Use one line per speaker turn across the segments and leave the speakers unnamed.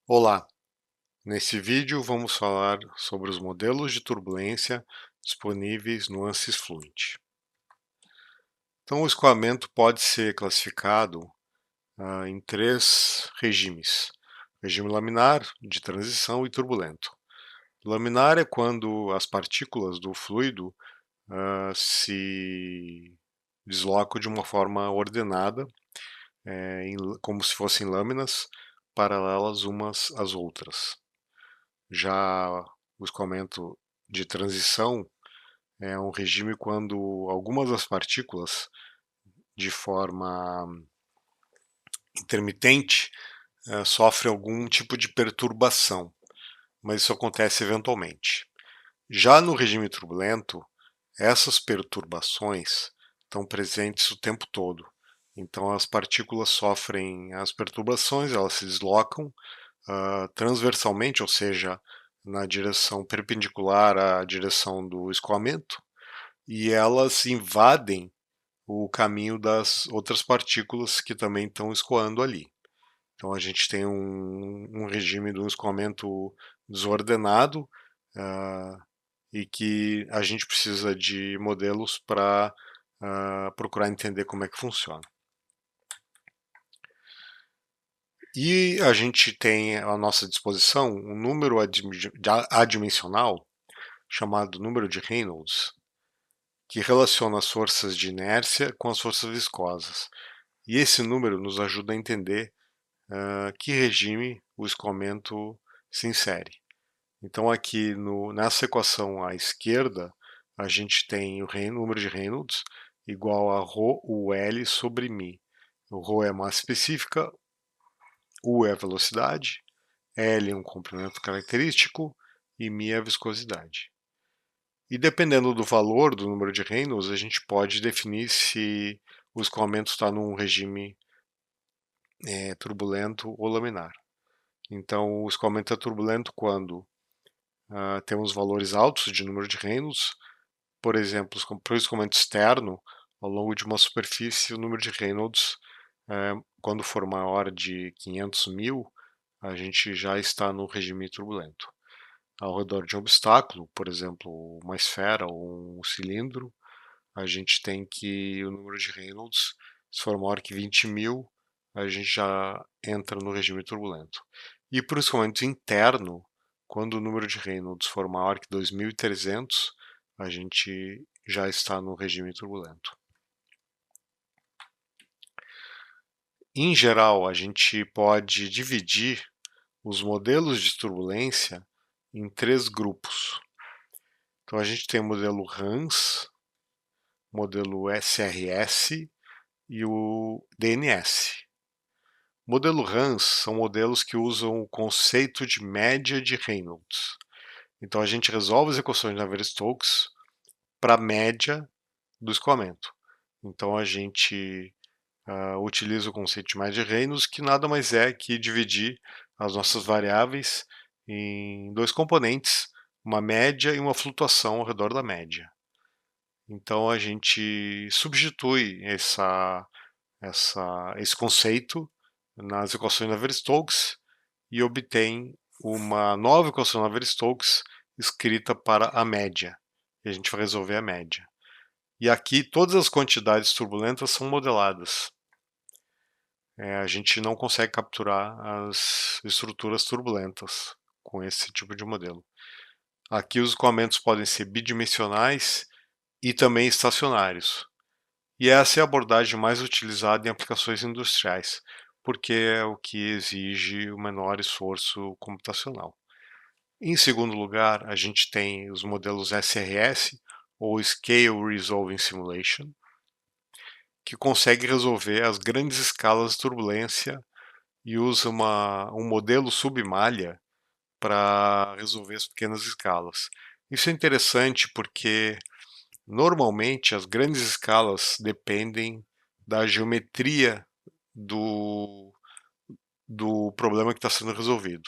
Olá, nesse vídeo vamos falar sobre os modelos de turbulência disponíveis no ANSYS Fluent. Então, o escoamento pode ser classificado em três regimes: regime laminar, de transição e turbulento. Laminar é quando as partículas do fluido se deslocam de uma forma ordenada, como se fossem lâminas paralelas umas às outras. Já o escoamento de transição é um regime quando algumas das partículas, de forma intermitente, sofrem algum tipo de perturbação, mas isso acontece eventualmente. Já no regime turbulento, essas perturbações estão presentes o tempo todo. Então as partículas sofrem as perturbações, elas se deslocam transversalmente, ou seja, na direção perpendicular à direção do escoamento, e elas invadem o caminho das outras partículas que também estão escoando ali. Então a gente tem um regime de um escoamento desordenado e que a gente precisa de modelos para procurar entender como é que funciona. E a gente tem à nossa disposição um número adimensional chamado número de Reynolds, que relaciona as forças de inércia com as forças viscosas. E esse número nos ajuda a entender que regime o escoamento se insere. Então aqui nessa equação à esquerda, a gente tem o número de Reynolds igual a ρUL sobre μ. O ρ é a massa específica, U é a velocidade, L é um comprimento característico e μ é a viscosidade. E dependendo do valor do número de Reynolds, a gente pode definir se o escoamento está num regime turbulento ou laminar. Então, o escoamento é turbulento quando temos valores altos de número de Reynolds. Por exemplo, para o escoamento externo, ao longo de uma superfície, o número de Reynolds, quando for maior de 500.000, a gente já está no regime turbulento. Ao redor de um obstáculo, por exemplo, uma esfera ou um cilindro, a gente tem que o número de Reynolds, se for maior que 20.000, a gente já entra no regime turbulento. E para o escoamento interno, quando o número de Reynolds for maior que 2.300, a gente já está no regime turbulento. Em geral, a gente pode dividir os modelos de turbulência em três grupos. Então a gente tem o modelo HANS, modelo SRS e o DNS. Modelo HANS são modelos que usam o conceito de média de Reynolds. Então a gente resolve as equações de Navier-Stokes para a média do escoamento. Então a gente utiliza o conceito de média de Reynolds, que nada mais é que dividir as nossas variáveis em dois componentes, uma média e uma flutuação ao redor da média. Então a gente substitui esse conceito nas equações de Navier-Stokes e obtém uma nova equação de Navier-Stokes escrita para a média. E a gente vai resolver a média. E aqui todas as quantidades turbulentas são modeladas. A gente não consegue capturar as estruturas turbulentas com esse tipo de modelo. Aqui os escoamentos podem ser bidimensionais e também estacionários. E essa é a abordagem mais utilizada em aplicações industriais, porque é o que exige o menor esforço computacional. Em segundo lugar, a gente tem os modelos SRS, ou Scale Resolving Simulation, que consegue resolver as grandes escalas de turbulência e usa um modelo submalha para resolver as pequenas escalas. Isso é interessante porque normalmente as grandes escalas dependem da geometria do, do problema que está sendo resolvido.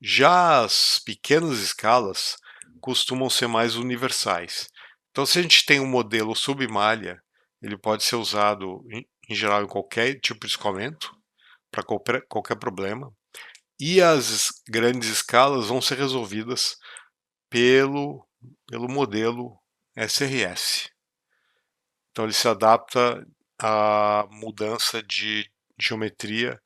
Já as pequenas escalas costumam ser mais universais. Então, se a gente tem um modelo submalha, ele pode ser usado em geral em qualquer tipo de escoamento, para qualquer problema. E as grandes escalas vão ser resolvidas pelo modelo SRS. Então ele se adapta à mudança de geometria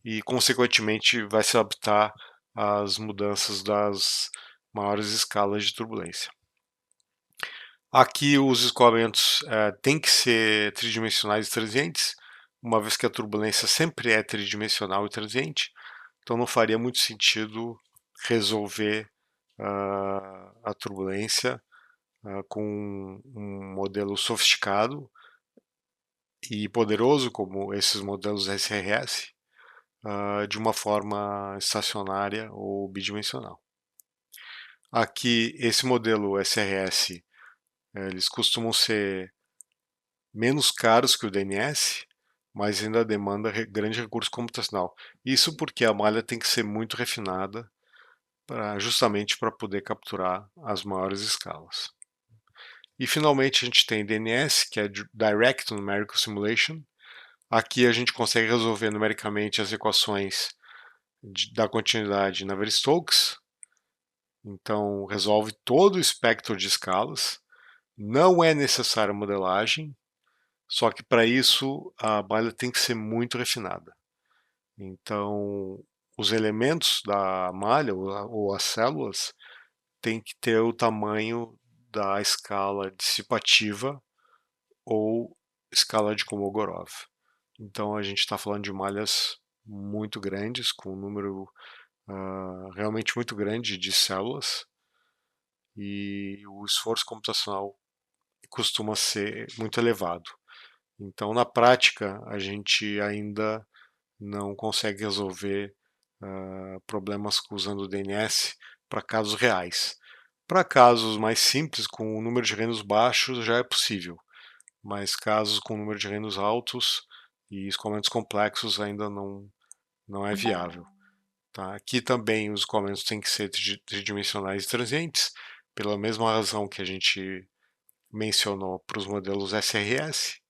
e, consequentemente, vai se adaptar às mudanças das maiores escalas de turbulência. Aqui os escoamentos têm que ser tridimensionais e transientes, uma vez que a turbulência sempre é tridimensional e transiente, então não faria muito sentido resolver a turbulência com um modelo sofisticado e poderoso como esses modelos SRS, de uma forma estacionária ou bidimensional. Aqui, esse modelo SRS, eles costumam ser menos caros que o DNS, mas ainda demanda grande recurso computacional. Isso porque a malha tem que ser muito refinada, justamente para poder capturar as maiores escalas. E finalmente a gente tem DNS, que é Direct Numerical Simulation. Aqui a gente consegue resolver numericamente as equações da continuidade Navier-Stokes. Então resolve todo o espectro de escalas. Não é necessária modelagem, só que para isso a malha tem que ser muito refinada. Então os elementos da malha ou as células têm que ter o tamanho da escala dissipativa ou escala de Kolmogorov. Então a gente está falando de malhas muito grandes, com um número realmente muito grande de células, e o esforço computacional costuma ser muito elevado. Então, na prática, a gente ainda não consegue resolver problemas usando o DNS para casos reais. Para casos mais simples, com o número de reinos baixos, já é possível, mas casos com número de reinos altos e escoamentos complexos ainda não é viável. Tá? Aqui também os escoamentos têm que ser tridimensionais e transientes, pela mesma razão que a gente mencionou para os modelos SRS.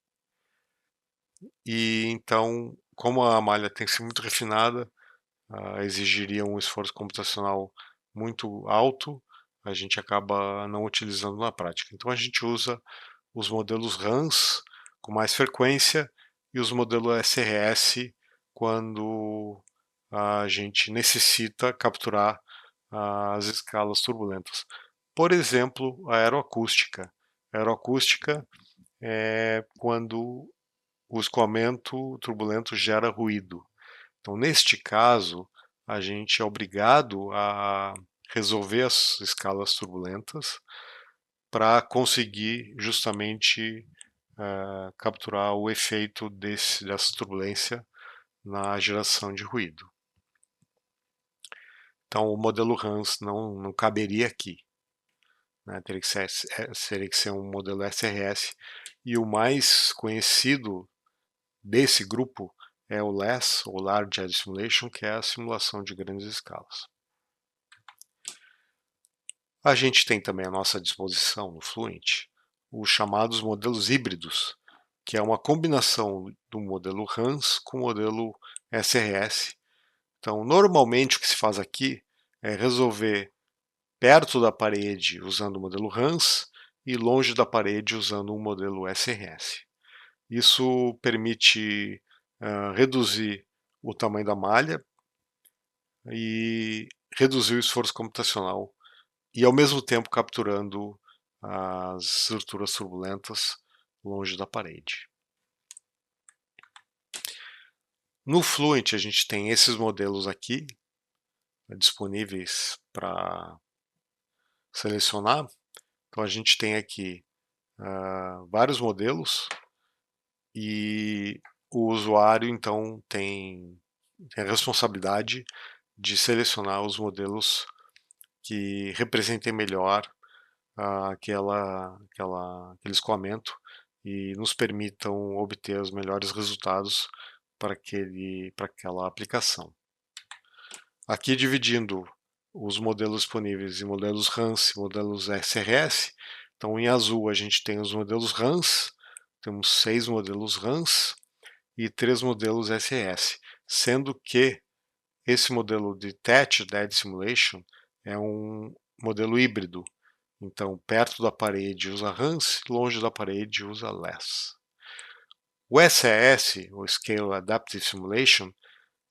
E então, como a malha tem que ser muito refinada, exigiria um esforço computacional muito alto, a gente acaba não utilizando na prática. Então a gente usa os modelos RANS com mais frequência e os modelos SRS quando a gente necessita capturar as escalas turbulentas. Por exemplo, a aeroacústica. A aeroacústica é quando o escoamento turbulento gera ruído. Então, neste caso, a gente é obrigado a resolver as escalas turbulentas para conseguir justamente capturar o efeito dessa turbulência na geração de ruído. Então, o modelo RANS não caberia aqui. Né? Teria que ser um modelo SRS. E o mais conhecido desse grupo é o LESS, ou Large Edge Simulation, que é a simulação de grandes escalas. A gente tem também à nossa disposição no Fluent os chamados modelos híbridos, que é uma combinação do modelo RANS com o modelo SRS. Então, normalmente o que se faz aqui é resolver perto da parede usando o modelo RANS e longe da parede usando o modelo SRS. Isso permite reduzir o tamanho da malha e reduzir o esforço computacional e ao mesmo tempo capturando as estruturas turbulentas longe da parede. No Fluent a gente tem esses modelos aqui disponíveis para selecionar. Então a gente tem aqui vários modelos e o usuário então tem a responsabilidade de selecionar os modelos que representem melhor aquele escoamento e nos permitam obter os melhores resultados para aquela aplicação. Aqui dividindo os modelos disponíveis em modelos RANS e modelos SRS. Então em azul a gente tem os modelos RANS, temos 6 modelos RANS e 3 modelos SRS, sendo que esse modelo de Detached Edge Simulation é um modelo híbrido. Então, perto da parede usa HANS, longe da parede usa LAS. O SAS, o Scale Adaptive Simulation,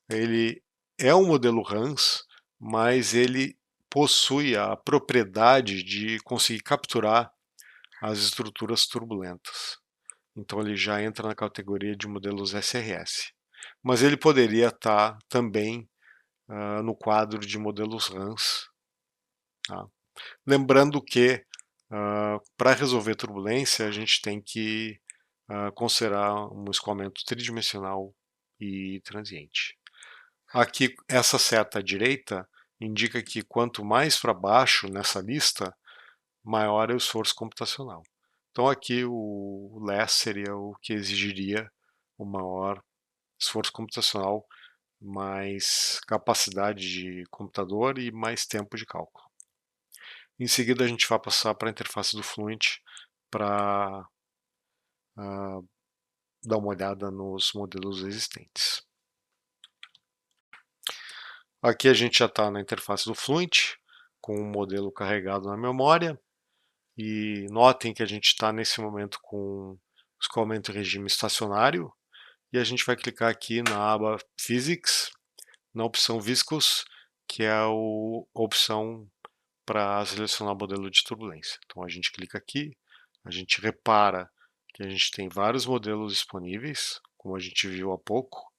ele é um modelo HANS, mas ele possui a propriedade de conseguir capturar as estruturas turbulentas. Então ele já entra na categoria de modelos SRS. Mas ele poderia estar também no quadro de modelos RANs. Tá? Lembrando que para resolver turbulência a gente tem que considerar um escoamento tridimensional e transiente. Aqui essa seta à direita indica que quanto mais para baixo nessa lista, maior é o esforço computacional. Então aqui o LESS seria o que exigiria o maior esforço computacional, mais capacidade de computador e mais tempo de cálculo. Em seguida a gente vai passar para a interface do Fluent para dar uma olhada nos modelos existentes. Aqui a gente já está na interface do Fluent, com o modelo carregado na memória. E notem que a gente está nesse momento com escoamento em regime estacionário. E a gente vai clicar aqui na aba Physics, na opção Viscous, que é a opção para selecionar modelo de turbulência. Então a gente clica aqui, a gente repara que a gente tem vários modelos disponíveis, como a gente viu há pouco.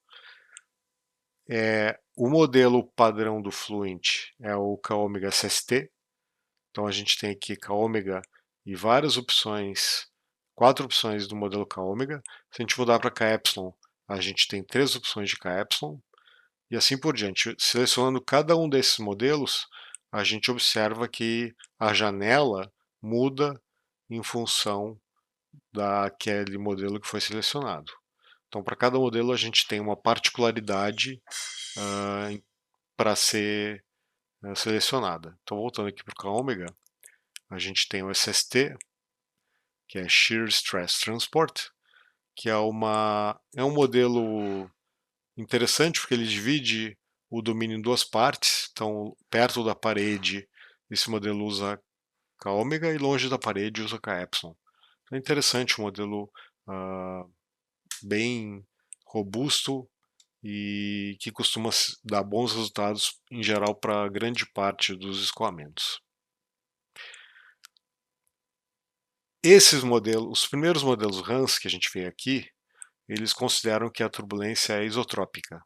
O modelo padrão do Fluent é o K-Omega SST. Então a gente tem aqui K-Omega e várias opções, 4 opções do modelo K-Omega. Se a gente mudar para K-Epsilon, a gente tem 3 opções de K-Epsilon. E assim por diante. Selecionando cada um desses modelos, a gente observa que a janela muda em função daquele modelo que foi selecionado. Então, para cada modelo, a gente tem uma particularidade para ser selecionada. Então, voltando aqui para o K-Omega, a gente tem o SST, que é Shear Stress Transport, que é um modelo interessante porque ele divide o domínio em duas partes. Então, perto da parede, esse modelo usa K-ômega e longe da parede usa K-epsilon. Então, é interessante, um modelo bem robusto e que costuma dar bons resultados em geral para grande parte dos escoamentos. Esses modelos, os primeiros modelos RANS que a gente vê aqui, eles consideram que a turbulência é isotrópica.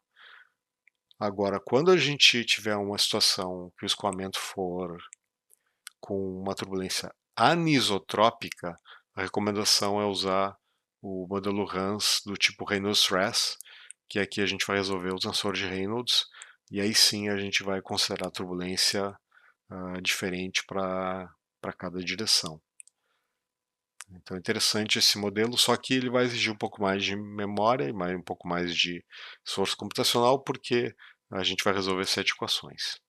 Agora, quando a gente tiver uma situação que o escoamento for com uma turbulência anisotrópica, a recomendação é usar o modelo RANS do tipo Reynolds-Stress, que aqui a gente vai resolver o tensor de Reynolds, e aí sim a gente vai considerar a turbulência diferente para cada direção. Então é interessante esse modelo, só que ele vai exigir um pouco mais de memória e um pouco mais de esforço computacional, porque a gente vai resolver 7 equações.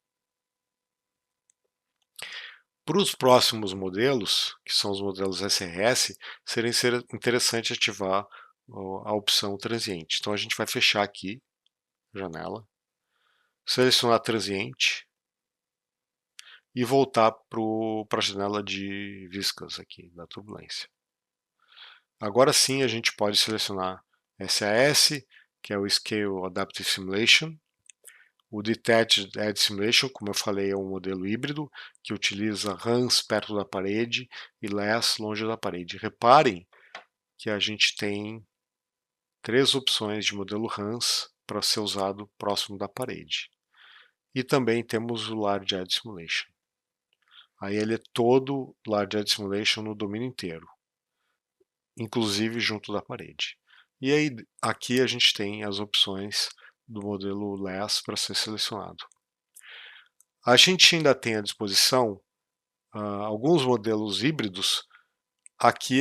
Para os próximos modelos, que são os modelos SRS, seria interessante ativar a opção transiente. Então a gente vai fechar aqui a janela, selecionar transiente e voltar para a janela de viscas aqui da turbulência. Agora sim a gente pode selecionar SAS, que é o Scale Adaptive Simulation. O Detached Edge Simulation, como eu falei, é um modelo híbrido que utiliza RANs perto da parede e LAS longe da parede. Reparem que a gente tem 3 opções de modelo RANs para ser usado próximo da parede. E também temos o Large Edge Simulation. Aí ele é todo Large Edge Simulation no domínio inteiro, inclusive junto da parede. E aí aqui a gente tem as opções do modelo LAS para ser selecionado. A gente ainda tem à disposição alguns modelos híbridos aqui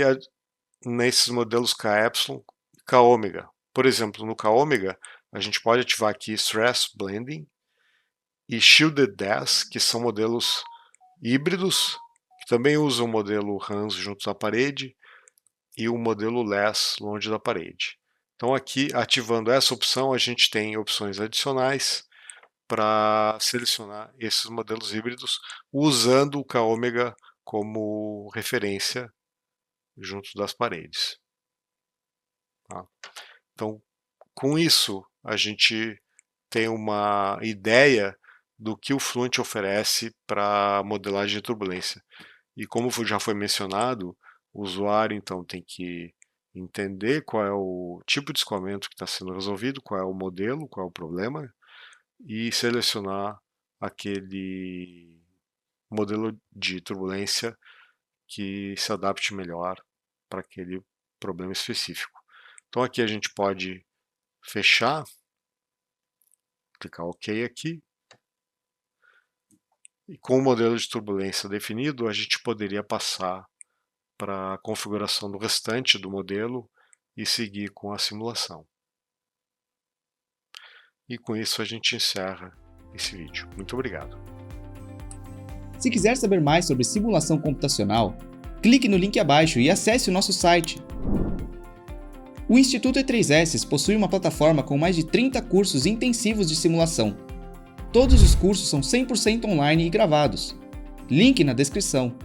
nesses modelos K-Epsilon e K-Omega. Por exemplo, no K-Omega, a gente pode ativar aqui Stress Blending e Shielded DAS, que são modelos híbridos, que também usam o modelo RANS junto da parede e o modelo LAS longe da parede. Então aqui, ativando essa opção, a gente tem opções adicionais para selecionar esses modelos híbridos, usando o K-ômega como referência junto das paredes. Tá? Então, com isso, a gente tem uma ideia do que o Fluent oferece para modelagem de turbulência. E como já foi mencionado, o usuário então tem que entender qual é o tipo de escoamento que está sendo resolvido, qual é o modelo, qual é o problema, e selecionar aquele modelo de turbulência que se adapte melhor para aquele problema específico. Então aqui a gente pode fechar, clicar OK aqui, e com o modelo de turbulência definido, a gente poderia passar para a configuração do restante do modelo e seguir com a simulação. E com isso a gente encerra esse vídeo. Muito obrigado.
Se quiser saber mais sobre simulação computacional, clique no link abaixo e acesse o nosso site. O Instituto E3S possui uma plataforma com mais de 30 cursos intensivos de simulação. Todos os cursos são 100% online e gravados. Link na descrição.